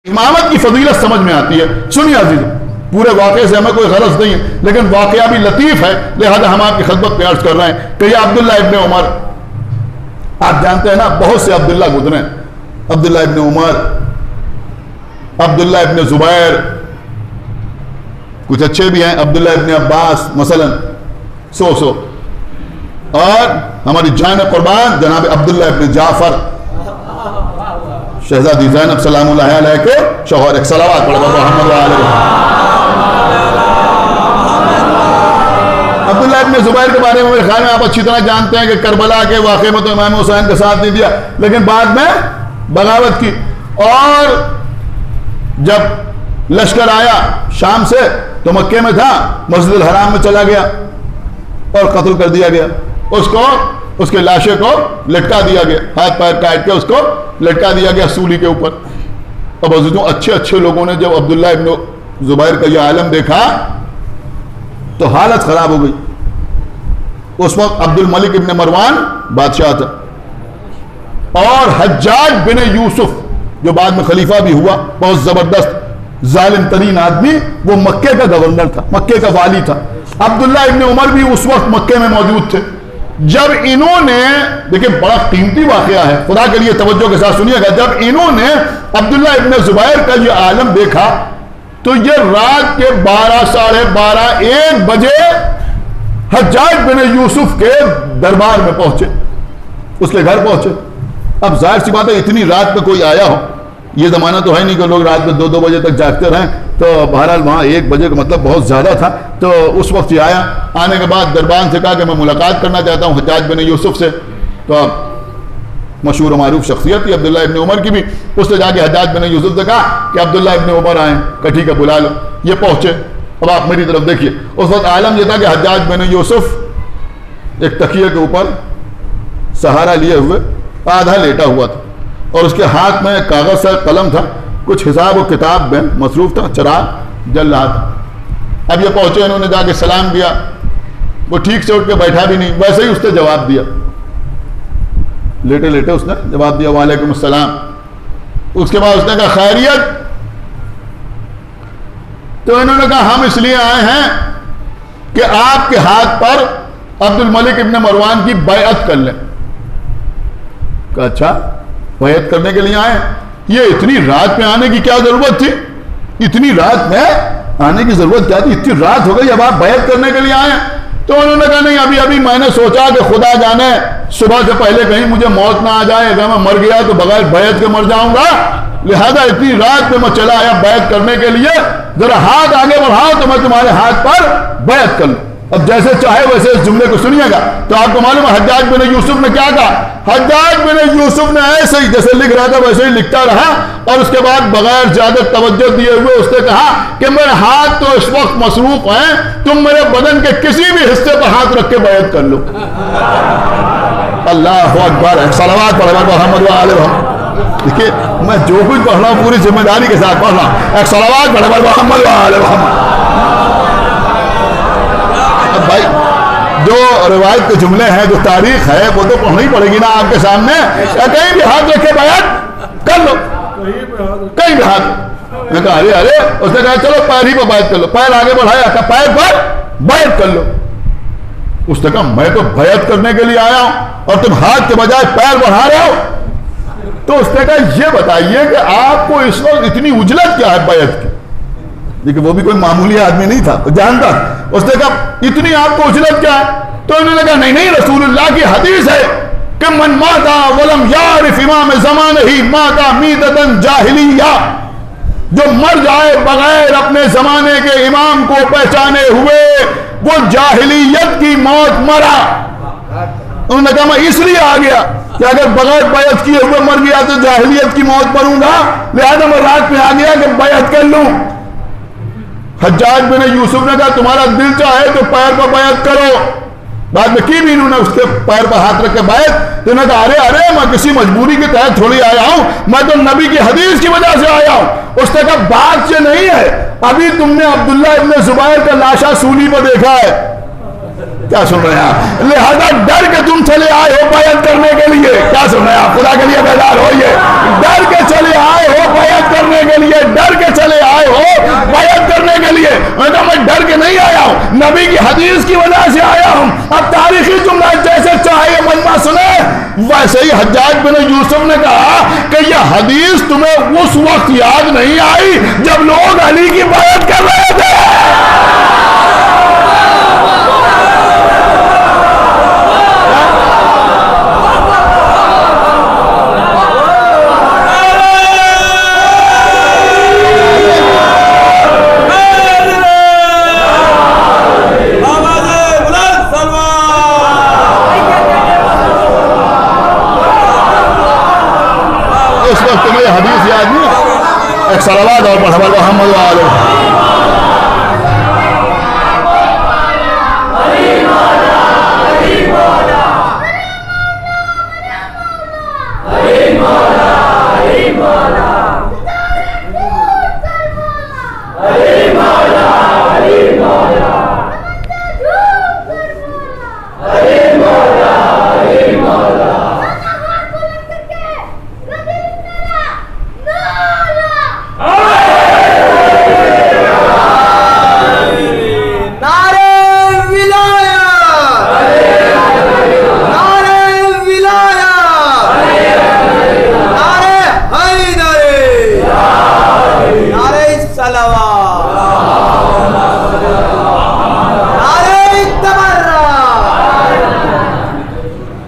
امامت کی فضیلت سمجھ میں آتی ہے. سنیے عزیزو، پورے واقعے سے ہمیں کوئی غرض نہیں ہے، لیکن واقعہ بھی لطیف ہے، لہذا ہم آپ کی خدمت میں عرض کر رہے ہیں کہ یہ عبداللہ ابن عمر، آپ جانتے ہیں نا بہت سے عبداللہ گزرے، عبداللہ ابن عمر، عبداللہ ابن زبیر، کچھ اچھے بھی ہیں، عبداللہ ابن عباس مثلا، سو اور ہماری جان قربان جناب عبداللہ ابن جعفر، شہزادی زینب سلام اللہ علیہ کے شوہر. ایک صلوات پڑھو محمد علیہ. عبداللہ ابن زبیر کے بارے میں میرے خیال میں آپ اچھی طرح جانتے ہیں کہ کربلا کے واقعے میں تو امام حسین کا ساتھ نہیں دیا، لیکن بعد میں بغاوت کی، اور جب لشکر آیا شام سے تو مکے میں تھا، مسجد الحرام میں چلا گیا اور قتل کر دیا گیا. اس کے لاشے کو لٹکا دیا گیا، ہاتھ پیر کاٹ کے اس کو لٹکا دیا گیا سولی کے اوپر. اب عزیزوں، اچھے لوگوں نے جب عبداللہ ابن زبیر کا یہ عالم دیکھا تو حالت خراب ہو گئی. اس وقت عبد الملک ابن مروان بادشاہ تھا، اور حجاج بن یوسف جو بعد میں خلیفہ بھی ہوا، بہت زبردست ظالم ترین آدمی، وہ مکے کا گورنر تھا، مکے کا والی تھا. عبداللہ ابن عمر بھی اس وقت مکے میں موجود تھے. جب انہوں نے، دیکھیں بڑا قیمتی واقعہ ہے، خدا کے لیے توجہ کے ساتھ سنیے گا، جب انہوں نے عبداللہ ابن زبیر کا یہ عالم دیکھا تو یہ رات کے 12 ساڑھے 12 1 بجے حجاج بن یوسف کے دربار میں پہنچے، اس کے گھر پہنچے. اب ظاہر سی بات ہے اتنی رات میں کوئی آیا ہو، یہ زمانہ تو ہے نہیں کہ لوگ رات میں 2 بجے تک جاگتے رہیں، تو بہرحال وہاں 1 بجے کا مطلب بہت زیادہ تھا. تو اس وقت یہ آیا، آنے کے بعد دربان سے کہا کہ میں ملاقات کرنا چاہتا ہوں حجاج بن یوسف سے. تو مشہور و معروف شخصیت تھی عبداللہ ابن عمر کی بھی. اس نے جا کے حجاج بن یوسف سے کہا کہ عبداللہ ابن عمر آئیں، کہ ٹھیک ہے بلا لو. یہ پہنچے. اب آپ میری طرف دیکھیے، اس وقت عالم یہ تھا کہ حجاج بن یوسف ایک تکیے کے اوپر سہارا لیے ہوئے آدھا لیٹا ہوا تھا، اور اس کے ہاتھ میں کاغذ سے قلم تھا، کچھ حساب و کتاب میں مصروف تھا، چراغ جل رہا تھا. اب یہ پہنچے، انہوں نے جا کے سلام دیا، وہ ٹھیک سے اٹھ کے بیٹھا بھی نہیں، ویسے ہی اس نے جواب دیا، لیٹے لیٹے اس نے جواب دیا وعلیکم السلام. اس کے بعد اس نے کہا خیریت؟ تو انہوں نے کہا ہم اس لیے آئے ہیں کہ آپ کے ہاتھ پر عبد الملک ابن مروان کی بیعت کر لیں. کہا اچھا بیعت کرنے کے لیے آئے؟ یہ اتنی رات میں آنے کی کیا ضرورت تھی؟ اتنی رات میں آنے کی ضرورت کیا تھی؟ اتنی رات ہو گئی، اب آپ بیعت کرنے کے لیے آئے ہیں؟ تو انہوں نے کہا نہیں، ابھی میں نے سوچا کہ خدا جانے صبح سے پہلے کہیں مجھے موت نہ آ جائے، اگر میں مر گیا تو بغیر بیعت کے مر جاؤں گا، لہذا اتنی رات میں میں چلا آیا بیعت کرنے کے لیے، ذرا ہاتھ آگے بڑھاؤ تو میں تمہارے ہاتھ پر بیعت کر لوں. اب جیسے چاہے ویسے اس جملے کو سنیے گا. تو آپ کو معلوم ہے حجاج بن یوسف نے کیا کہا؟ حجاج بن یوسف نے ایسے ہی جیسے لکھ رہا تھا ویسے ہی لکھتا رہا، اور اس کے بعد بغیر زیادہ توجہ دیے ہوئے اس نے کہا کہ میرے ہاتھ تو اس وقت مصروف ہیں، تم میرے بدن کے کسی بھی حصے پر ہاتھ رکھ کے بیعت کر لو. اللہ اکبر، صلوات پڑھو محمد وآلہ محمد. دیکھیے میں جو کچھ پڑھ رہا ہوں پوری ذمہ داری کے ساتھ پڑھ رہا ہوں. ایک صلوات پڑھو محمد وآلہ محمد. اب بھائی جو روایت کے جملے ہیں، جو تاریخ ہے، وہ تو پڑھنی پڑے گی نا آپ کے سامنے. کہیں بھی ہاتھ رکھ کے بیعت کر لو، کہیں بھی ہاتھ. میں کہا ارے اس نے کہا چلو پیر ہی پر بیعت کر لو. پیر آگے بڑھایا، کہا پیر پر بیعت کر لو. اس نے کہا میں تو بیعت کرنے کے لیے آیا ہوں اور تم ہاتھ کے بجائے پیر بڑھا رہے ہو. تو اس نے کہا یہ بتائیے کہ آپ کو اس وقت اتنی اجلت کیا ہے بیعت کی؟ لیکن وہ بھی کوئی معمولی آدمی نہیں تھا، وہ جانتا. اس نے کہا اتنی آپ کو اجلت کیا ہے؟ تو انہوں نے کہا نہیں، رسول اللہ کی حدیث ہے کہ من ماتا ولم یعرف امام زمانہ ماتا میتۃ جاہلیہ، جو مر جائے بغیر اپنے زمانے کے امام کو پہچانے ہوئے وہ جاہلیت کی موت مرا. انہوں نے کہا میں اس لیے آ گیا کہ اگر بغیر بیعت کیے ہوئے مر گیا تو جاہلیت کی موت مروں گا، لہذا میں رات میں آ گیا کہ بیعت کر لوں. حجاج بن یوسف نے کہا تمہارا دل چاہے تو پیر پر بیعت کرو. بعد میں کی بھی انہوں نے اس کے پیر پر ہاتھ رکھ کے بیعت. تو انہوں نے کہا ارے میں کسی مجبوری کے تحت تھوڑی آیا ہوں، میں تو نبی کی حدیث کی وجہ سے آیا ہوں. اس نے کہا بات یہ نہیں ہے، ابھی تم نے عبداللہ ابن زبیر کا لاشا سولی پر دیکھا ہے. کیا سن رہے ہیں آپ؟ لہذا ڈر کے تم چلے آئے ہو بیعت کرنے کے لیے. کیا سن رہے ہیں آپ؟ خدا کے لیے بیدار ہوئیے. ڈر کے چلے آئے ہو بیعت کرنے کے لیے، نبی کی حدیث کی وجہ سے آیا ہوں. اب تاریخی جملہ جیسے چاہے مجمع سنے. ویسے ہی حجاج بن یوسف نے کہا کہ یہ حدیث تمہیں اس وقت یاد نہیں آئی جب لوگ علی کی بیعت کر رہے تھے. اس وقت تمہیں حدیث یاد نہیں. ایک صلوات اور پڑھا محمد وآلہ.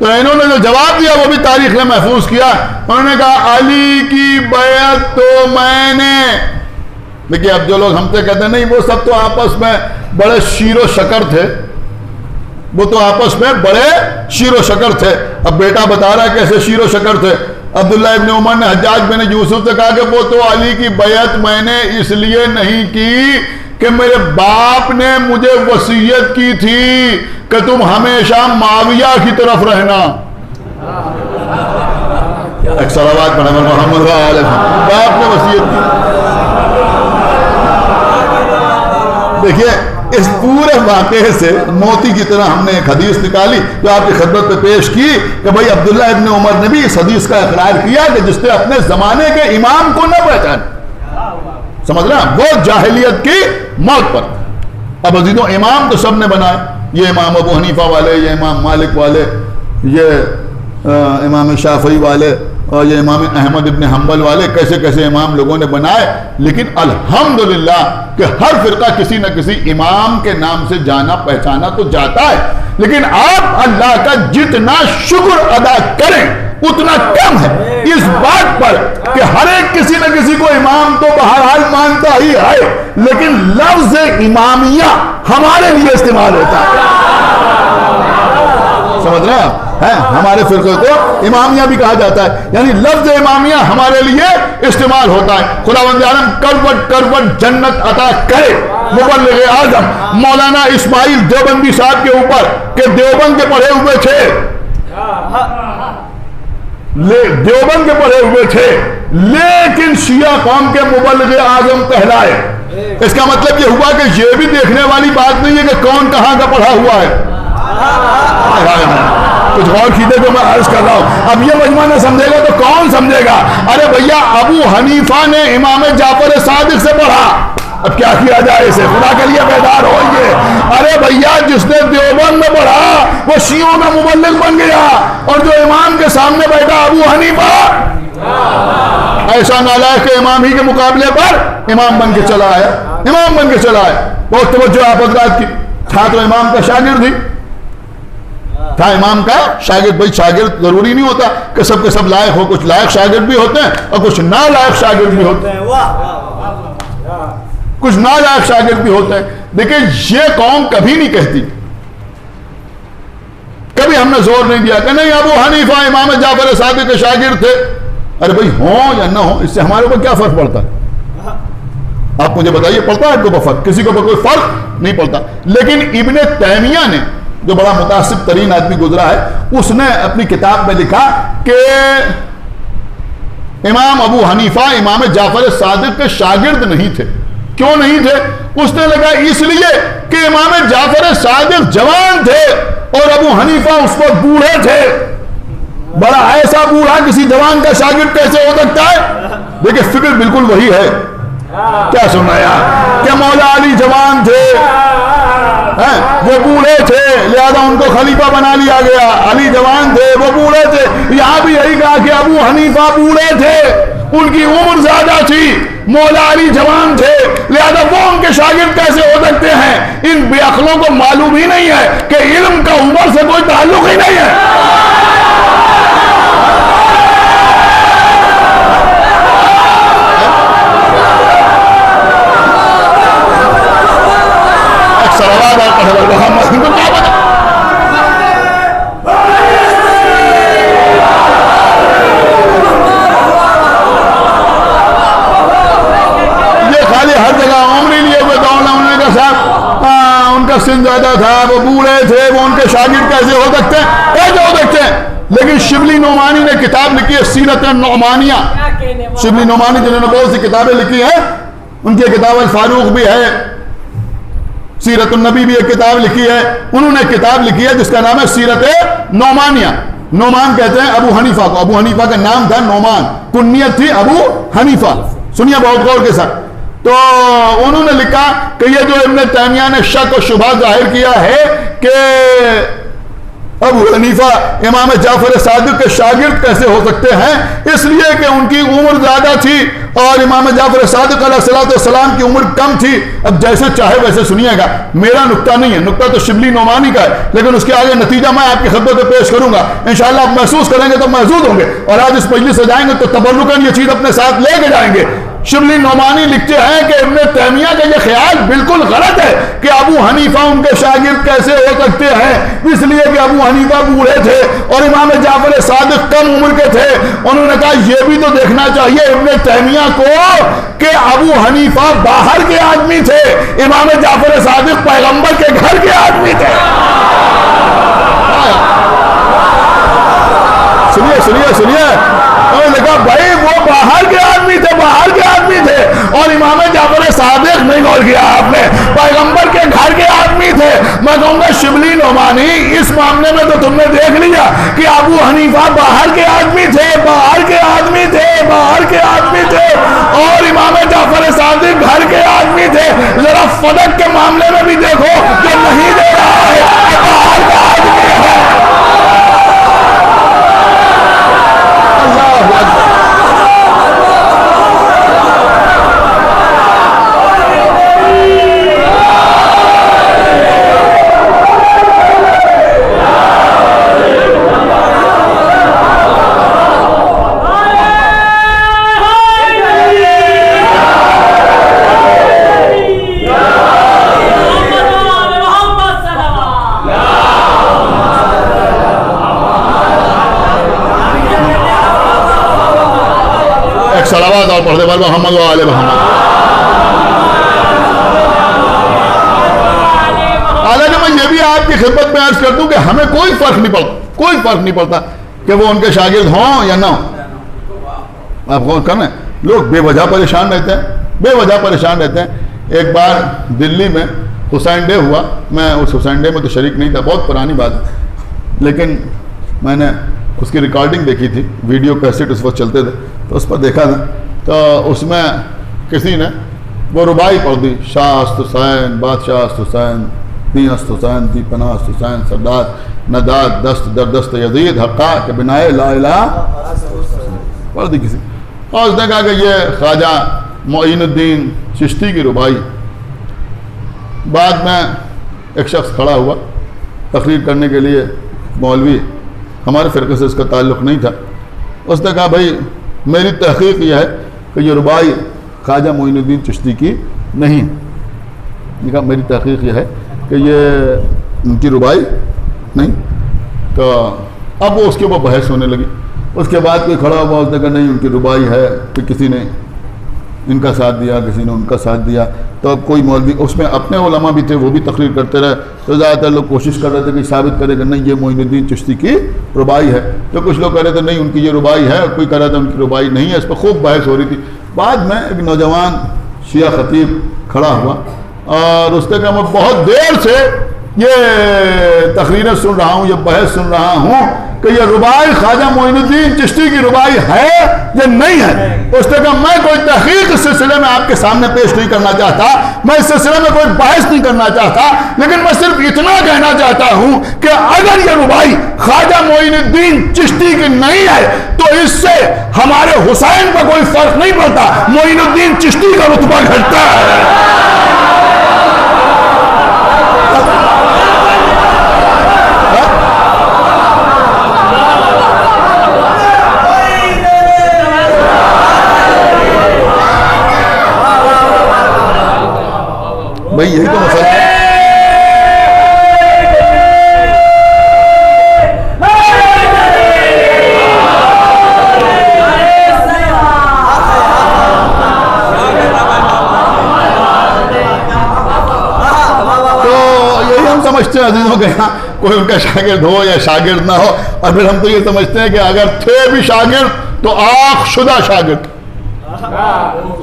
تو انہوں نے جو جواب دیا وہ بھی تاریخ نے محفوظ کیا. انہوں نے کہا علی کی بیعت تو میں نے. دیکھیے اب جو لوگ ہم سے کہتے ہیں نہیں وہ سب تو آپس میں بڑے شیر و شکر تھے, وہ تو آپس میں بڑے شیر و شکر تھے. اب بیٹا بتا رہا ہے کیسے شیر و شکر تھے. عبداللہ ابن عمر نے حجاج بن یوسف سے کہا کہ وہ تو علی کی بیعت میں نے اس لیے نہیں کی کہ میرے باپ نے مجھے وصیت کی تھی کہ تم ہمیشہ معاویہ کی طرف رہنا. ایک صلوات پڑھا محمد وآلہ. باپ نے وصیت کی. دیکھیے اس پورے واقعے سے موتی کی طرح ہم نے ایک حدیث نکالی جو آپ کی خدمت پہ پیش کی کہ بھائی عبداللہ ابن عمر نے بھی اس حدیث کا اقرار کیا کہ جس نے اپنے زمانے کے امام کو نہ پہچانا. سمجھ رہے ہیں وہ جاہلیت کی موت پر. اب عزیزوں امام تو سب نے بنائے. یہ امام ابو حنیفہ والے, یہ امام مالک والے, یہ امام شافعی والے اور یہ امام احمد ابن حنبل والے, کیسے کیسے امام لوگوں نے بنائے. لیکن الحمدللہ کہ ہر فرقہ کسی نہ کسی امام کے نام سے جانا پہچانا تو جاتا ہے. لیکن آپ اللہ کا جتنا شکر ادا کریں اتنا کم ہے اس بات پر کہ ہر ایک کسی نہ کسی کو امام تو بہرحال مانتا ہی ہے, لیکن لفظ امامیہ ہمارے لیے استعمال ہوتا ہے. سمجھ رہے ہیں ہمارے فرقے کو امامیہ بھی کہا جاتا ہے, یعنی لفظ امامیہ ہمارے لیے استعمال ہوتا ہے. خداوند عالم کروٹ کروٹ جنت عطا کرے مبلغ اعظم مولانا اسماعیل دیوبندی صاحب کے اوپر کہ دیوبند کے پڑھے ہوئے تھے, دیوبند کے پڑھے ہوئے تھے لیکن شیعہ قوم کے مبلغ اعظم کہلائے. اس کا مطلب یہ ہوا کہ یہ بھی دیکھنے والی بات نہیں ہے کہ کون کہاں کا پڑھا ہوا ہے. کچھ غور کیجیے جو میں عرض کر رہا ہوں. اب یہ مجمع نہ سمجھے گا تو کون سمجھے گا؟ ارے بھیا ابو حنیفہ نے امام جعفر صادق سے پڑھا, اب کیا کیا جائے اسے, خدا کے لیے بیدار ہوئیے. ارے بھیا جس نے دیوبند میں پڑھا وہ شیعوں کا مبلغ بن گیا, اور جو امام کے سامنے بیٹھا ابو حنیفہ ایسا نالائق کہ امام ہی کے مقابلے پر امام بن کے چلا آیا, امام بن کے چلا آیا. بہت توجہ آپ حضرات کی. تھا تو امام کا شاگرد ہی تھا, امام کا شاگرد. بھائی شاگرد ضروری نہیں ہوتا کہ سب کے سب لائق ہو, کچھ لائق شاگرد بھی ہوتے ہیں اور کچھ نالائق شاگرد بھی ہوتے ہیں, کچھ نالائق شاگرد بھی ہوتے ہیں. دیکھیں یہ قوم کبھی نہیں کہتی, کبھی ہم نے زور نہیں دیا کہ نہیں ابو حنیفہ امام جعفر صادق کے شاگرد تھے. ارے بھائی ہوں یا نہ ہوں اس سے ہمارے اوپر کیا فرق پڑتا ہے؟ آپ مجھے بتائیے پڑتا ہے آپ کو فرق؟ کسی کو کوئی فرق نہیں پڑتا. لیکن ابن تیمیہ نے جو بڑا متعصب ترین آدمی گزرا ہے, اس نے اپنی کتاب میں لکھا کہ امام ابو حنیفہ امام جعفر صادق کے شاگرد نہیں تھے. کیوں نہیں تھے؟ اس نے لگا اس لیے کہ امام جعفر صادق جوان تھے اور ابو حنیفہ اس وقت بوڑھے تھے. بڑا ایسا بوڑھا کسی جوان کا شاگرد کیسے ہو سکتا ہے؟ دیکھیں فکر بالکل وہی ہے. کیا سننا یار کہ مولا علی جوان تھے, وہ بوڑھے تھے لہذا ان کو خلیفہ بنا لیا گیا، علی جوان تھے وہ بوڑھے تھے، یہاں بھی یہی کہا کہ ابو حنیفہ بوڑھے تھے، ان کی عمر زیادہ تھی، مولا علی جوان تھے، لہذا وہ ان کے شاگرد کیسے ہو سکتے ہیں؟ ان بے عقلوں کو معلوم ہی نہیں ہے کہ علم کا عمر سے کوئی تعلق ہی نہیں ہے۔ سن زیادہ تھا، وہ بوڑھے تھے، وہ ان کے شاگرد کیسے ہو سکتے ہیں؟ کیسے ہو سکتے ہیں؟ لیکن شبلی نعمانی نے کتاب لکھی ہے سیرت نعمانیہ، شبلی نعمانی جنہوں نے بہت سی کتابیں لکھی ہیں، ان کی کتاب الفاروق بھی ہے، سیرت النبی بھی ایک کتاب لکھی ہے، انہوں نے کتاب لکھی ہے جس کا نام ہے سیرت نعمانیہ۔ نعمان کہتے ہیں ابو حنیفہ کو، ابو حنیفہ کا نام تھا نعمان، کنیت تھی ابو حنیفہ۔ سنیے بہت غور کے ساتھ، تو انہوں نے لکھا کہ یہ جو ابن تیمیہ نے شک و شبہ ظاہر کیا ہے کہ ابو حنیفہ امام جعفر صادق کے شاگرد کیسے ہو سکتے ہیں، اس لیے کہ ان کی عمر زیادہ تھی اور امام جعفر صادق علیہ السلام کی عمر کم تھی۔ اب جیسے چاہے ویسے سنیے گا، میرا نقطہ نہیں ہے، نقطہ تو شبلی نعمانی کا ہے، لیکن اس کے آگے نتیجہ میں آپ کی خدمت میں پیش کروں گا، انشاءاللہ آپ محسوس کریں گے تو محظوظ ہوں گے، اور آج اس مجلس سے جائیں گے تو تبرکاً یہ چیز اپنے ساتھ لے کے جائیں گے۔ شبلی نعمانی لکھتے ہیں کہ ابن تیمیہ کا یہ خیال بالکل غلط ہے کہ ابو حنیفہ ان کے شاگرد کیسے ہو سکتے ہیں، اس لیے کہ ابو حنیفہ بوڑھے تھے اور امام جعفر صادق کم عمر کے تھے۔ انہوں نے کہا یہ بھی تو دیکھنا چاہیے ابن تیمیہ کو کہ ابو حنیفہ باہر کے آدمی تھے، امام جعفر صادق پیغمبر کے گھر کے آدمی تھے۔ سنیے انہوں نے کہا بھائی وہ باہر کے آدمی تھے اور امام جعفر صادق نہیں غور کیا آپ نے، پیغمبر کے گھر کے آدمی تھے۔ میں کہوں گا شبلی نعمانی اس معاملے میں تو تم نے دیکھ لیا کہ ابو حنیفہ باہر کے آدمی تھے اور امام جعفر صادق گھر کے آدمی تھے۔ ذرا فدق کے معاملے میں بھی دیکھو کہ نہیں دے رہا ہے، باہر کا آدمی ہے۔ صلوات اور پڑھتے بار محمد و آل محمد۔ حالانکہ میں یہ بھی آپ کی خدمت میں عرض کر دوں کہ ہمیں کوئی فرق نہیں پڑتا کہ وہ ان کے شاگرد ہوں یا نہ ہوں۔ آپ غور کریں، لوگ بے وجہ پریشان رہتے ہیں۔ ایک بار دلی میں حسین ڈے ہوا، میں اس حسین ڈے میں تو شریک نہیں تھا، بہت پرانی بات ہے، لیکن میں نے اس کی ریکارڈنگ دیکھی تھی، ویڈیو کیسٹ اس وقت چلتے تھے تو اس پر دیکھا تھا، تو اس میں کسی نے وہ ربائی پڑھ دی، شاہ است حسین، بادشاہ است حسین، دی است حسین، دی پناہ است حسین، سردار نداد دست در دست یزید حقا کہ بنائے لا الہ پڑھ دی کسی، اور اس نے کہا کہ یہ خواجہ معین الدین چشتی کی ربائی۔ بعد میں ایک شخص کھڑا ہوا تقریر کرنے کے لیے، مولوی، ہمارے فرقے سے اس کا تعلق نہیں تھا، اس نے کہا بھائی میری تحقیق یہ ہے کہ یہ ربائی خواجہ معین الدین چشتی کی نہیں، کہا میری تحقیق یہ ہے کہ یہ ان کی ربائی نہیں۔ تو اب وہ اس کے اوپر بحث ہونے لگی، اس کے بعد کوئی کھڑا ہوا، اس نے کہا نہیں ان کی ربائی ہے، پھر کسی نے ان کا ساتھ دیا، کسی نے ان کا ساتھ دیا، تو اب کوئی مولوی، اس میں اپنے علماء بھی تھے وہ بھی تقریر کرتے رہے، تو زیادہ تر لوگ کوشش کر رہے تھے کہ ثابت کرے کہ نہیں یہ معین الدین چشتی کی ربائی ہے، تو کچھ لوگ کہہ رہے تھے نہیں ان کی یہ ربائی ہے، اور کوئی کہہ رہا تھا ان کی ربائی نہیں ہے، اس پر خوب بحث ہو رہی تھی۔ بعد میں ایک نوجوان شیعہ خطیب کھڑا ہوا اور اس نے کہا میں بہت دیر سے یہ تقریریں سن رہا ہوں، یہ بحث سن رہا ہوں کہ یہ ربائی خواجہ معین الدین چشتی کی ربائی ہے یا نہیں ہے۔ اس نے کہا میں کوئی تحقیق اس سلسلے میں آپ کے سامنے پیش نہیں کرنا چاہتا، میں اس سلسلے میں کوئی بحث نہیں کرنا چاہتا، لیکن میں صرف اتنا کہنا چاہتا ہوں کہ اگر یہ ربائی خواجہ معین الدین چشتی کی نہیں ہے تو اس سے ہمارے حسین کا کوئی فرق نہیں پڑتا، معین الدین چشتی کا رتبہ گھٹتا ہے۔ بھائی یہی تو مسئلہ ہے۔ سمجھتے ہیں عزیزوں کے یہاں کوئی ان کا شاگرد ہو یا شاگرد نہ ہو، اور پھر ہم تو یہ سمجھتے ہیں کہ اگر تھے بھی شاگرد تو آنکھ شدہ شاگرد۔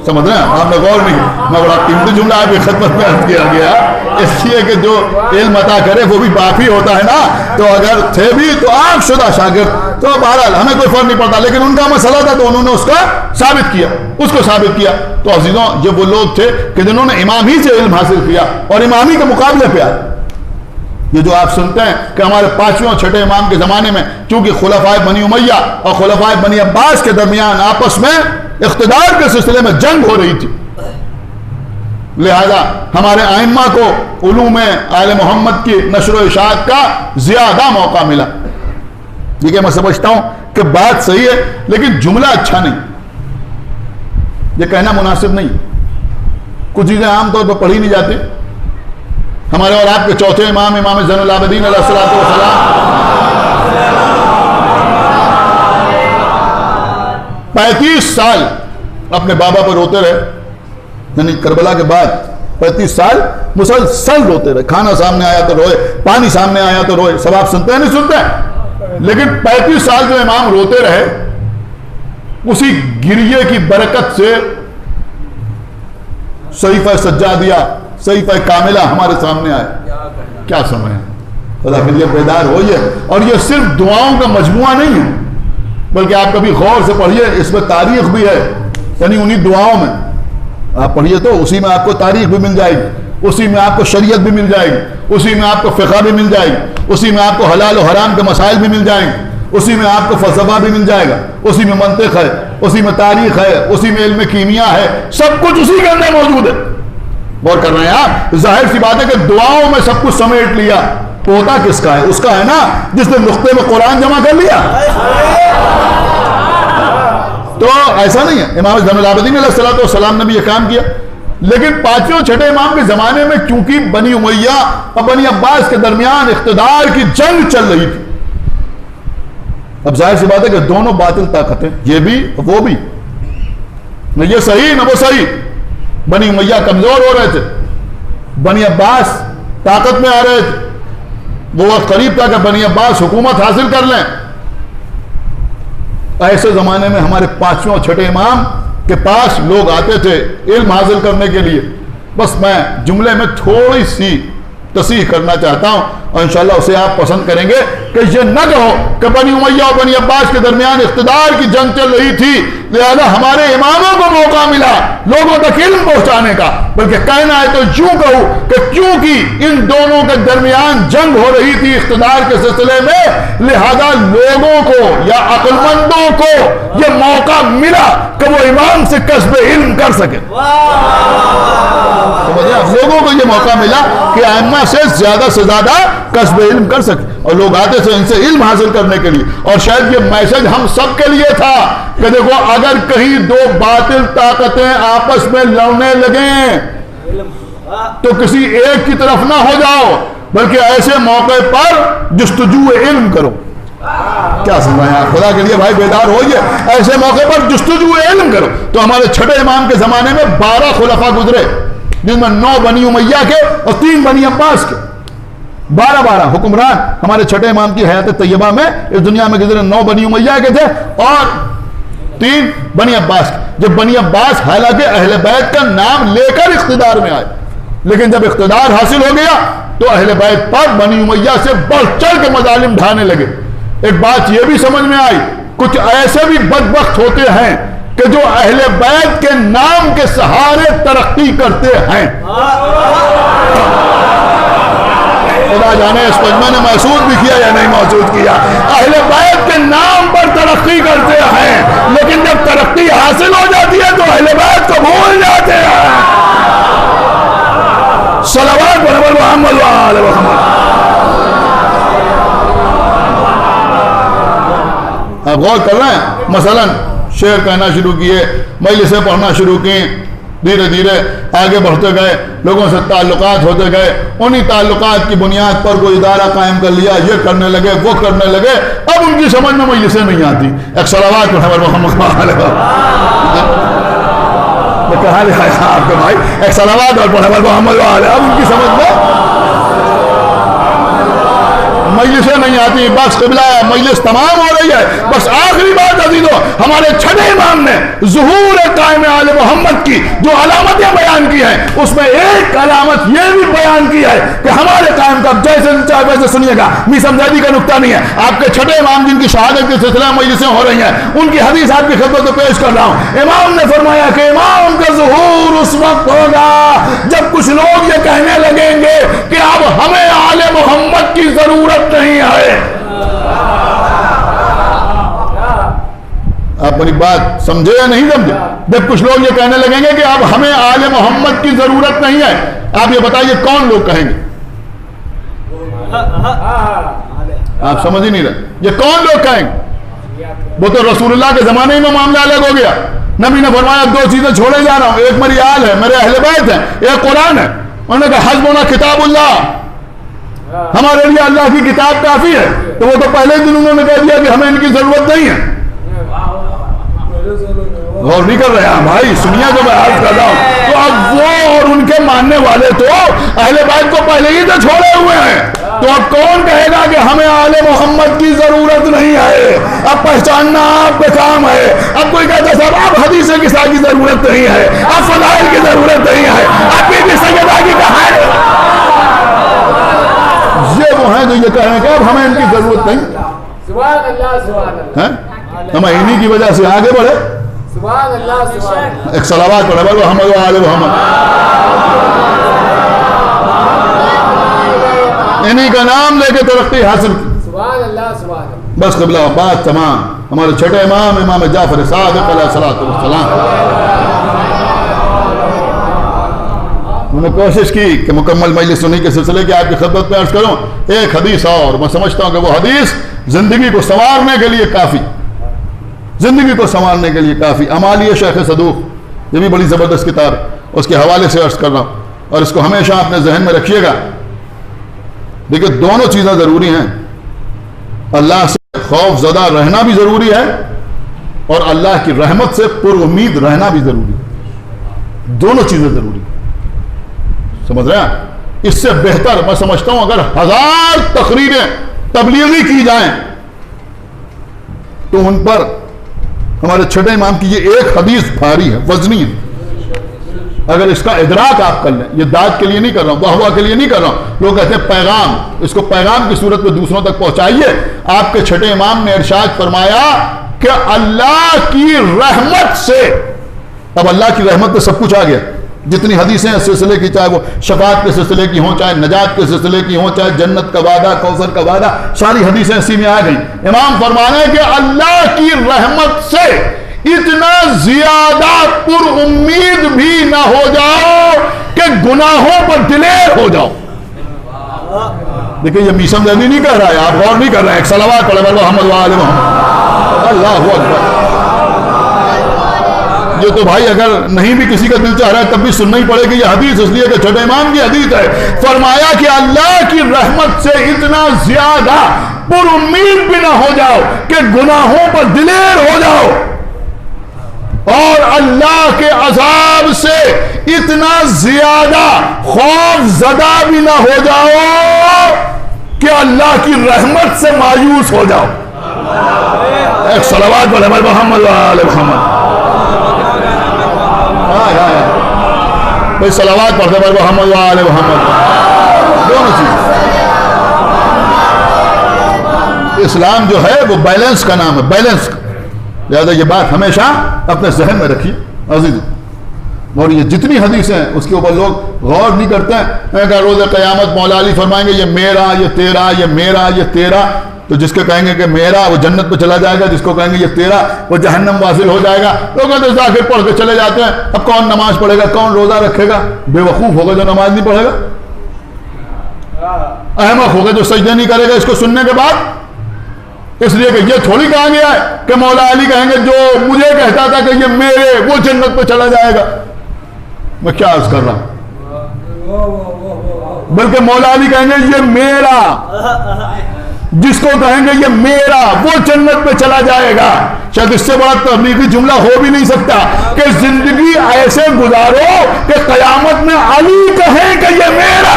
سمجھ رہے ہیں؟ آپ نے غور نہیں کیا، میں بڑا قیمتی جملہ آپ کی خدمت میں عرض کیا گیا، اس لیے کہ جو علم عطا کرے وہ بھی باپ ہی ہوتا ہے نا، تو اگر تھے بھی تو آنکھ شدہ شاگرد، تو بہرحال ہمیں کوئی فرق نہیں پڑتا، لیکن ان کا مسئلہ تھا تو انہوں نے اس کا ثابت کیا، اس کو ثابت کیا۔ تو عزیزوں یہ وہ لوگ تھے کہ جنہوں نے امام ہی سے علم حاصل کیا اور امام ہی کے مقابلے پہ آئے۔ یہ جو آپ سنتے ہیں کہ ہمارے پانچویں اور چھٹے امام کے زمانے میں چونکہ خلفائے بنی امیہ اور خلفائے بنی عباس کے درمیان آپس میں اقتدار کے سلسلے میں جنگ ہو رہی تھی، لہذا ہمارے ائمہ کو علوم آل محمد کی نشر و اشاعت کا زیادہ موقع ملا۔ یہ میں سمجھتا ہوں کہ بات صحیح ہے، لیکن جملہ اچھا نہیں، یہ کہنا مناسب نہیں۔ کچھ چیزیں عام طور پر پڑھی نہیں جاتی۔ ہمارے اور آپ کے چوتھے امام، امام زین العابدین علیہ الصلوۃ والسلام 35 سال اپنے بابا پر روتے رہے، یعنی کربلا کے بعد 35 سال مسلسل روتے رہے، کھانا سامنے آیا تو روئے، پانی سامنے آیا تو روئے۔ سب آپ سنتے ہیں نہیں سنتے ہیں؟ لیکن 35 سال جو امام روتے رہے، اسی گریے کی برکت سے صحیفہ سجادیہ، صحیفہ کاملہ ہمارے سامنے آئے۔ کیا سمجھیں؟ خدا کے لیے بیدار ہوئیے، اور یہ صرف دعاؤں کا مجموعہ نہیں ہے، بلکہ آپ کبھی غور سے پڑھیے، اس میں تاریخ بھی ہے، یعنی انہی دعاؤں میں آپ پڑھیے تو اسی میں آپ کو تاریخ بھی مل جائے گی، اسی میں آپ کو شریعت بھی مل جائے گی، اسی میں آپ کو فقہ بھی مل جائے گی، اسی میں آپ کو حلال و حرام کے مسائل بھی مل جائیں گے، اسی میں آپ کو فلسفہ بھی مل جائے گا، اسی میں منطق ہے، اسی میں تاریخ ہے، اسی میں علم کیمیا ہے، سب کچھ اسی کے اندر موجود ہے۔ غور کر رہے ہیں آپ؟ ظاہر سی بات ہے کہ دعاؤں میں سب کچھ سمیٹ لیا، ہوتا کس کا ہے؟ اس کا ہے نا جس نے نقطے میں قرآن جمع کر لیا۔ تو ایسا نہیں ہے، امام زین العابدین علیہ الصلوۃ والسلام نے بھی یہ کام کیا، لیکن پانچویں اور چھٹے امام کے زمانے میں چونکہ بنی امیہ اور بنی عباس کے درمیان اقتدار کی جنگ چل رہی تھی، اب ظاہر سی بات ہے کہ دونوں باطل طاقتیں، یہ بھی وہ بھی، نہ یہ صحیح نہ وہ صحیح۔ بنی امیہ کمزور ہو رہے تھے، بنی عباس طاقت میں آ رہے تھے، وہ وقت قریب تھا کہ بنی عباس حکومت حاصل کر لیں۔ ایسے زمانے میں ہمارے پانچویں اور چھٹے امام کے پاس لوگ آتے تھے علم حاصل کرنے کے لیے۔ بس میں جملے میں تھوڑی سی تصحیح کرنا چاہتا ہوں، اور انشاءاللہ اسے آپ پسند کریں گے کہ یہ نہ کہو کہ بنی امیہ اور بنی عباس کے درمیان اقتدار کی جنگ چل رہی تھی لہذا ہمارے اماموں کو موقع ملا لوگوں تک علم پہنچانے کا، بلکہ کہنا ہے تو یوں کہوں کہ کیونکہ ان دونوں کے درمیان جنگ ہو رہی تھی اقتدار کے سلسلے میں، لہذا لوگوں کو یا عقل مندوں کو یہ موقع ملا کہ وہ امام سے کسب علم کر سکے۔ لوگوں کو یہ موقع ملا کہ ائمہ سے زیادہ کسب علم کر سکے، اور لوگ آتے تھے ان سے علم حاصل کرنے کے لیے۔ اور شاید یہ میسج ہم سب کے لیے تھا کہ دیکھو اگر کہیں دو باطل طاقتیں آپس میں لڑنے لگیں تو کسی ایک کی طرف نہ ہو جاؤ، بلکہ ایسے موقع پر جستجو علم کرو۔ کیا سمجھ رہے ہیں؟ خدا کے لیے بھائی بیدار ہوئیے، ایسے موقع پر جستجو علم کرو۔ تو ہمارے چھٹے امام کے زمانے میں 12 خلفاء گزرے، جن میں 9 بنی امیہ کے اور 3 بنی عباس کے، 12 حکمران ہمارے چھٹے امام کی حیات طیبہ میں اس دنیا میں گزرے۔ 9 بنی امیہ کے تھے اور 3 بنی عباس کے۔ جب بنی عباس حالانکہ اہل بیت کا نام لے کر اقتدار میں آئے، لیکن جب اقتدار حاصل ہو گیا تو اہل بیت پر بنی امیہ سے بڑھ چڑھ کے مظالم ڈھانے لگے۔ ایک بات یہ بھی سمجھ میں آئی، کچھ ایسے بھی بدبخت ہوتے ہیں کہ جو اہل بیت کے نام کے سہارے ترقی کرتے ہیں. خدا جانے اس مجمع نے محسوس بھی کیا یا نہیں محسوس کیا. اہل بیت کے نام پر ترقی کرتے ہیں، لیکن جب ترقی حاصل ہو جاتی ہے تو اہل بیت کو بھول جاتے ہیں. صلوات محمد و آل محمد. آپ غور کر رہے ہیں؟ مثلا شعر کہنا شروع کیے، مجلسیں پڑھنا شروع کی، دھیرے دھیرے آگے بڑھتے گئے، لوگوں سے تعلقات ہوتے گئے، انہی تعلقات کی بنیاد پر کوئی ادارہ قائم کر لیا، یہ کرنے لگے وہ کرنے لگے. اب ان کی سمجھ میں مجلسیں نہیں آتی. ایک صلوات محمد آپ کے بھائی ایک صلوات اور محمد اب ان کی سمجھ میں مجلسیں نہیں آتی. بس قبلہ مجلس تمام ہو رہی ہے. بس آخری بات عزیزو، ہمارے چھٹے امام نے ظہور قائم آل محمد کی جو علامتیں بیان کی ہیں، اس میں ایک علامت یہ بھی بیان کی ہے کہ ہمارے قائم کا جیسے چاہے ویسے سنیے گا، میسم زیدی کا نقطہ نہیں ہے. آپ کے چھٹے امام جن کی شہادت کے سلسلہ مجلسیں ہو رہی ہیں، ان کی حدیث آپ کی خدمت میں پیش کر رہا ہوں. امام نے فرمایا کہ امام کا ظہور اس وقت ہوگا جب کچھ لوگ یہ کہنے لگیں گے کہ اب ہمیں آل محمد کی ضرورت نہیں ہے. آپ میری بات سمجھے یا نہیں سمجھے؟ جب کچھ لوگ یہ کہنے لگیں گے کہ اب ہمیں آل محمد کی ضرورت نہیں ہے، آپ یہ بتائیے کون لوگ کہیں گے؟ آپ سمجھ ہی نہیں رہے. یہ کون لوگ کہیں گے؟ وہ تو رسول اللہ کے زمانے میں معاملہ الگ ہو گیا. نبی نے فرمایا دو چیزیں چھوڑے جا رہا ہوں، ایک میری آل ہے، میرے اہل بیت ہیں، ایک قرآن ہے. انہوں نے کہا حسبنا کتاب اللہ، ہمارے لیے اللہ کی کتاب کافی ہے. تو وہ تو پہلے دن انہوں نے کہہ دیا کہ ہمیں ان کی ضرورت نہیں ہے. غور نہیں کر رہے ہیں بھائی، سنیا جو میں عرض کر رہا ہوں. تو اب وہ اور ان کے ماننے والے تو اہل بیت کو پہلے ہی تو چھوڑے ہوئے ہیں. تو اب کون کہے گا کہ ہمیں آل محمد کی ضرورت نہیں ہے؟ اب پہچاننا آپ کا کام ہے. اب کوئی کہتا ہے صاحب اب حدیث قصہ کی ضرورت نہیں ہے، اب فضائل کی ضرورت نہیں ہے، اب بی بی سیدہ کی کہانی. یہ وہ ہیں جو یہ کہیں کہ اب ہمیں ان کی ضرورت نہیں. سبحان اللہ سبحان اللہ. ہم انہی کی وجہ سے آگے بڑھے. سبحان اللہ سبحان اللہ. ایک صلوات پڑھے محمد و آل محمد. انہی کا نام لے کے ترقی حاصل کی. سبحان اللہ سبحان اللہ. بس قبلہ بات تمام. ہمارے چھٹے امام امام جعفر صادق علیہ الصلوۃ والسلام انہوں نے کوشش کی کہ مکمل مجلس سنی کے سلسلے کی آپ کی خدمت میں عرض کروں. ایک حدیث اور میں سمجھتا ہوں کہ وہ حدیث زندگی کو سنوارنے کے لیے کافی، زندگی کو سنوارنے کے لیے کافی. امالیہ شیخ صدوق، یہ بھی بڑی زبردست کتاب ہے، اس کے حوالے سے عرض کر رہا ہوں اور اس کو ہمیشہ اپنے ذہن میں رکھیے گا. دیکھیے دونوں چیزیں ضروری ہیں. اللہ سے خوف زدہ رہنا بھی ضروری ہے اور اللہ کی رحمت سے پر امید رہنا بھی ضروری ہے. دونوں چیزیں ضروری ہیں. سمجھ رہے ہیں؟ اس سے بہتر میں سمجھتا ہوں اگر 1000 تقریریں تبلیغی کی جائیں تو ان پر ہمارے چھٹے امام کی یہ ایک حدیث بھاری ہے، وزنی ہے. اگر اس کا ادراک آپ کر لیں، یہ داد کے لیے نہیں کر رہا ہوں، واہ واہ کے لیے نہیں کر رہا ہوں. لوگ کہتے ہیں پیغام، اس کو پیغام کی صورت میں دوسروں تک پہنچائیے. آپ کے چھٹے امام نے ارشاد فرمایا کہ اللہ کی رحمت سے، اب اللہ کی رحمت میں سب کچھ آ گیا. جتنی حدیثیں اس سلسلے کی، چاہے وہ شفاعت کے سلسلے کی ہوں، چاہے نجات کے سلسلے کی ہوں، چاہے جنت کا وعدہ، کوثر کا وعدہ، ساری حدیثیں اسی میں آ گئیں. امام فرمانے کہ اللہ کی رحمت سے اتنا زیادہ پر امید بھی نہ ہو جاؤ کہ گناہوں پر دلیر ہو جاؤ. دیکھیں یہ میسم زیدی نہیں کہہ رہا ہے، آپ غور نہیں کر رہے ہیں. ایک صلوات پڑھے محمد و آل محمد. اللہ اکبر. یہ تو بھائی اگر نہیں بھی کسی کا دل چاہ رہا ہے تب بھی سننا ہی پڑے گی یہ حدیث، اس لیے کہ چھٹے امام کی حدیث ہے. فرمایا کہ اللہ کی رحمت سے اتنا زیادہ پر امید بھی نہ ہو جاؤ کہ گناہوں پر دلیر ہو جاؤ، اور اللہ کے عذاب سے اتنا زیادہ خوف زدہ بھی نہ ہو جاؤ کہ اللہ کی رحمت سے مایوس ہو جاؤ. ایک صلوات پڑھے محمد و آل محمد. کوئی صلوات پڑھتے پر محمد و آل محمد. دونوں چیز. اسلام جو ہے وہ بیلنس کا نام ہے، بیلنس کا. لہذا یہ بات ہمیشہ اپنے ذہن میں رکھیے عزیز. اور یہ جتنی حدیثیں ہیں اس کے اوپر لوگ غور نہیں کرتے ہیں کہ روز قیامت مولا علی فرمائیں گے یہ میرا یہ تیرا یہ میرا یہ تیرا. تو جس کے کہیں گے کہ میرا وہ جنت پہ چلا جائے گا, جس کو کہیں گے یہ تیرا وہ جہنم واصل ہو جائے گا. لوگ تو ذاکر پڑھ کے چلے جاتے ہیں. اب کون نماز پڑھے گا, کون روزہ رکھے گا؟ بے وقوف ہوگا جو نماز نہیں پڑھے گا, احمق ہوگا جو سجدے نہیں کرے گا اس کو سننے کے بعد. اس لیے کہ یہ تھوڑی کہا گیا ہے کہ مولا علی کہیں گے جو مجھے کہتا تھا کہ یہ میرے وہ جنت پہ چلا جائے گا. میں کیا عرض کر رہا ہوں, بلکہ مولا علی کہیں گے یہ میرا, جس کو کہیں گے یہ میرا وہ جنت پہ چلا جائے گا. شاید اس سے بڑا تبلیغی جملہ ہو بھی نہیں سکتا کہ زندگی ایسے گزارو کہ قیامت میں علی کہیں کہ یہ میرا.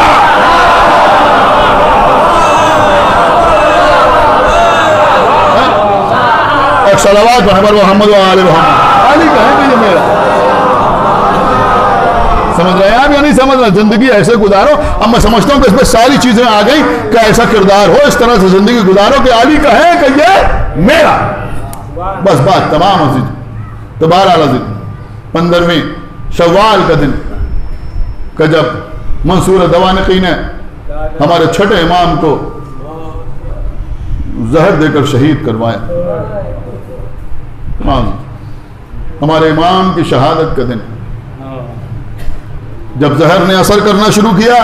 اور صلوات محمد و آل محمد, علی کہیں کہ یہ میرا. سمجھ رہے ہیں آپ یا نہیں سمجھ رہے؟ زندگی ایسے گزارو. اب میں سمجھتا ہوں کہ اس میں ساری چیزیں آ گئی کہ ایسا کردار ہو, اس طرح سے زندگی گزارو کہ علی کہے کہ یہ میرا. بس بات تمام عزیز. تو بہرحال عزیز 15ویں شوال کا دن کہ جب منصور دوانقی نے ہمارے چھٹے امام کو زہر دے کر شہید کروایا, ہمارے امام کی شہادت کا دن, جب زہر نے اثر کرنا شروع کیا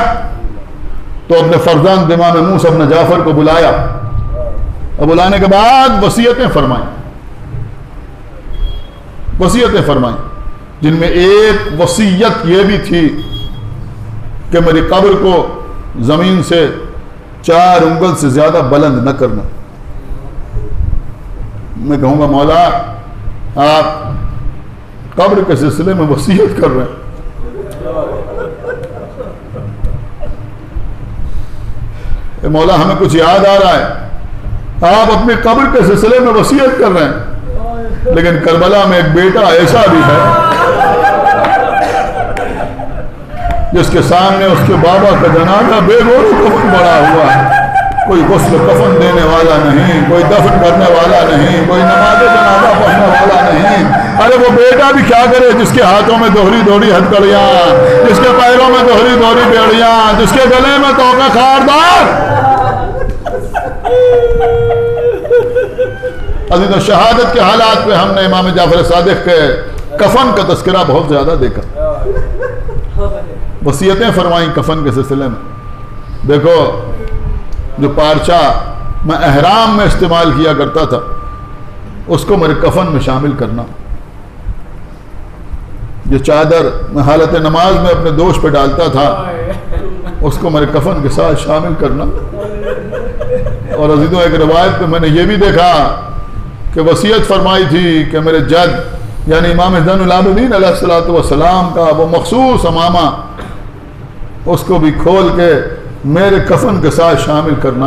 تو اپنے فرزند امام موسیٰ ابن جعفر کو بلایا, اور بلانے کے بعد وصیتیں فرمائیں, جن میں ایک وصیت یہ بھی تھی کہ میری قبر کو زمین سے 4 انگل سے زیادہ بلند نہ کرنا. میں کہوں گا مولا آپ قبر کے سلسلے میں وصیت کر رہے ہیں, مولا ہمیں کچھ یاد آ رہا ہے, آپ اپنی قبر کے سلسلے میں وصیت کر رہے ہیں, لیکن کربلا میں ایک بیٹا ایسا بھی ہے جس کے سامنے اس کے بابا کا جنازہ بے گور کفن پڑا ہوا ہے, کوئی غسل کفن دینے والا نہیں, کوئی دفن کرنے والا نہیں, کوئی نماز جنازہ پڑھنے والا نہیں. ارے وہ بیٹا بھی کیا کرے جس کے ہاتھوں میں دوہری ہتھکڑیاں, جس کے پیروں میں دوہری بیڑیاں, جس کے گلے میں توقع خاردار. عزیز و شہادت کے حالات پہ ہم نے امام جعفر صادق کے کفن کا تذکرہ بہت زیادہ دیکھا. وصیتیں فرمائیں کفن کے سلسلے میں. دیکھو جو پارچہ میں احرام میں استعمال کیا کرتا تھا اس کو میرے کفن میں شامل کرنا, جو چادر میں حالت نماز میں اپنے دوش پہ ڈالتا تھا اس کو میرے کفن کے ساتھ شامل کرنا. اور عزیزوں ایک روایت پہ میں نے یہ بھی دیکھا کہ وصیت فرمائی تھی کہ میرے جد یعنی امام زین العابدین علیہ الصلوۃ والسلام کا وہ مخصوص امامہ اس کو بھی کھول کے میرے کفن کے ساتھ شامل کرنا.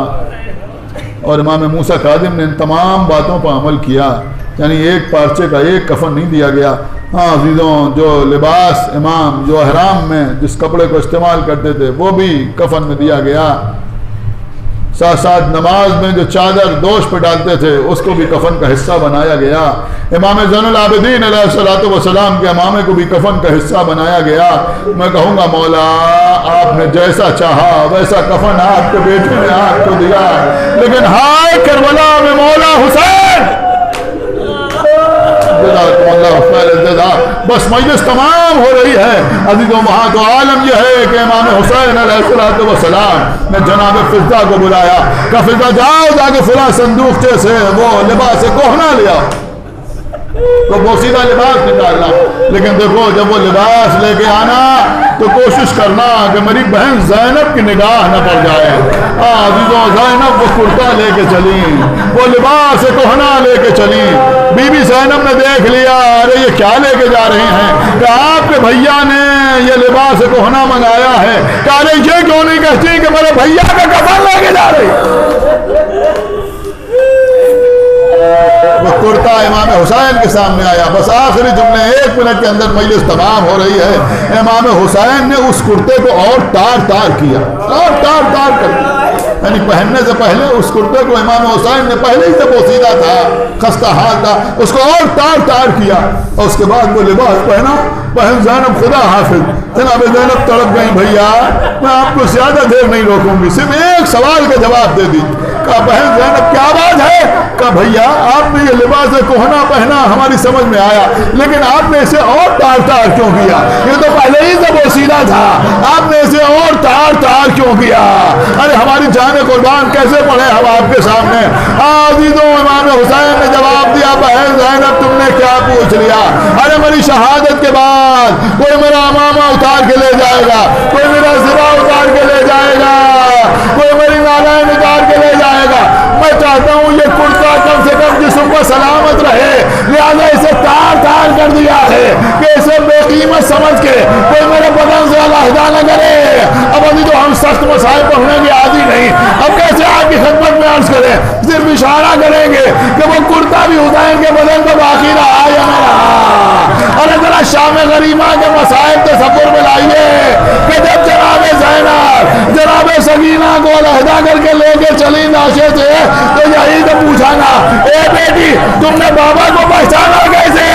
اور امام موسیٰ کاظم نے ان تمام باتوں پر عمل کیا, یعنی ایک پارچے کا ایک کفن نہیں دیا گیا. ہاں عزیزوں جو لباس امام جو احرام میں جس کپڑے کو استعمال کرتے تھے وہ بھی کفن میں دیا گیا, ساتھ ساتھ نماز میں جو چادر دوش پہ ڈالتے تھے اس کو بھی کفن کا حصہ بنایا گیا. امام زین العابدین علیہ الصلوۃ والسلام کے امامے کو بھی کفن کا حصہ بنایا گیا. میں کہوں گا مولا آپ نے جیسا چاہا ویسا کفن آپ کے بیٹے نے آپ کو دیا, لیکن ہائے کربلا میں مولا حسین بس مجلس تمام ہو رہی ہے عزیزوں. وہاں تو عالم یہ ہے کہ امام حسین علیہ الصلوۃ والسلام نے جناب فضہ کو بلایا کہ فضہ جاؤ جا کے فلاں صندوقچے سے وہ لباس کہنا لیا, تو بوسیدہ لباس نکالنا. لیکن دیکھو جب وہ لباس لے کے آنا تو کوشش کرنا کہ میری بہن زینب کی نگاہ نہ پڑ جائے. عزیزوں زینب وہ کرتا لے کے چلیں, وہ لباس کہنا لے کے چلیں. بی بی زینب نے دیکھ لیا ارے یہ کیا لے کے جا رہے ہیں, کہ آپ کے بھیا نے یہ لباس کہنا منگایا ہے. کہ ارے یہ کیوں نہیں کہتی کہ میرے بھیا کا کفن لے کے جا رہی. وہ کرتا امام حسین کے سامنے آیا. بس آخری جملے 1 منٹ کے اندر مجلس تمام ہو رہی ہے. امام حسین نے اس کرتے کو اور تار کیا, اور تار کر دیا. یعنی پہننے سے پہلے اس کرتے کو امام حسین نے پہلے ہی سے بوسیدہ تھا, خستہ حال تھا, اس کو اور تار کیا. اور اس کے بعد وہ لباس پہنا. بہن زینب خدا حافظ, جناب زینب تڑپ گئی, بھیا میں آپ کو زیادہ دیر نہیں روکوں گی, صرف ایک سوال کا جواب دے دی. کہا بہن زینب کیا بات ہے؟ کہا بھیا آپ نے یہ لباس کہنا پہنا ہماری سمجھ میں آیا, لیکن آپ نے اسے اور تار کیوں کیا؟ یہ تو پہلے ہی سے بوسیدہ تھا, آپ نے اسے اور تار کیوں کیا؟ ارے ہماری جان قربان کیسے پڑے ہم آپ کے سامنے. عزیزوں امام حسین نے جواب دیا, بہن زینب تم نے کیا پوچھ لیا؟ ارے میری شہادت کے بعد کوئی میرا امامہ اتار کے لے جائے گا, کوئی میرا زرا اتار کے لے جائے گا, کوئی میری نالین اتار کے لے جائے گا. میں چاہتا ہوں یہ کرتا کم سے کم جسم پر سلامت رہے, لہذا اسے تار کر دیا ہے کہ اسے بے قیمت سمجھ کے کوئی میرے بدن سے علیحدہ نہ کرے. اب ابھی تو ہم سخت مسائل پڑھنے کے عادی نہیں, اب کیسے آپ کی خدمت میں عرض کریں, صرف اشارہ کریں گے کہ وہ کرتا بھی حسین کے بدن پر باقی رہا یا نہ رہا. اور ذرا شام غریبہ کے مسائل تصور میں لائیے کہ جب جناب زینب جناب سکینہ کو علیحدہ کر کے لے کے چلی ناشے سے, تو یہی تو پوچھا نا, اے بیٹی تم نے بابا کو پہچانا کیسے؟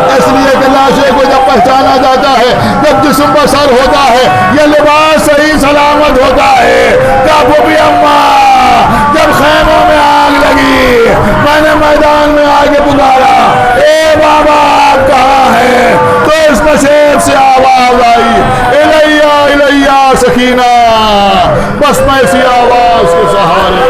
اس لیے کہ لاشے کو جب پہچانا جاتا ہے جب جسم پر سر ہوتا ہے, یہ لباس صحیح سلامت ہوتا ہے. کابو بھی اماں جب خیموں میں آگ لگی, میں نے میدان میں آگے پکارا, اے بابا آپ کہاں ہیں؟ تو اس نشیب سے آواز آئی, الیہ سکینہ. بس میں اسی آواز کے سہارے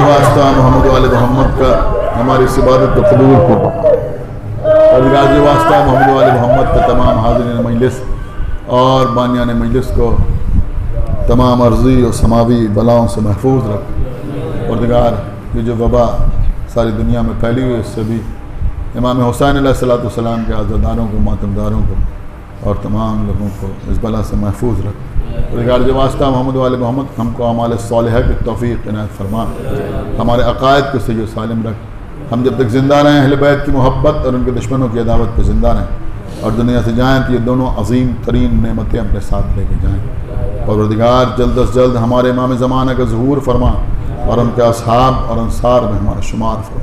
واسطہ محمد والے محمد کا ہماری اس عبادت کو قبول ہو, اور واسطہ محمد والے محمد کا تمام حاضرین مجلس اور بانیان مجلس کو تمام عرضی اور سماوی بلاؤں سے محفوظ رکھ. اور یہ جو وبا ساری دنیا میں پھیلی ہوئی, اس سے بھی امام حسین علیہ السلام کے عزاداروں کو, ماتمداروں کو اور تمام لوگوں کو اس بلا سے محفوظ رکھ. اور واسطہ محمد والے محمد ہم کو اعمال صالحہ کی توفیق عنایت فرما, ہمارے عقائد کو صحیح و سالم رکھ. ہم جب تک زندہ رہیں اہل بیت کی محبت اور ان کے دشمنوں کی عداوت پہ زندہ رہیں, اور دنیا سے جائیں تو یہ دونوں عظیم ترین نعمتیں اپنے ساتھ لے کے جائیں. پروردگار جلد از جلد ہمارے امام زمانہ کا ظہور فرما, اور ان کے اصحاب اور انصار میں ہمارا شمار فرما.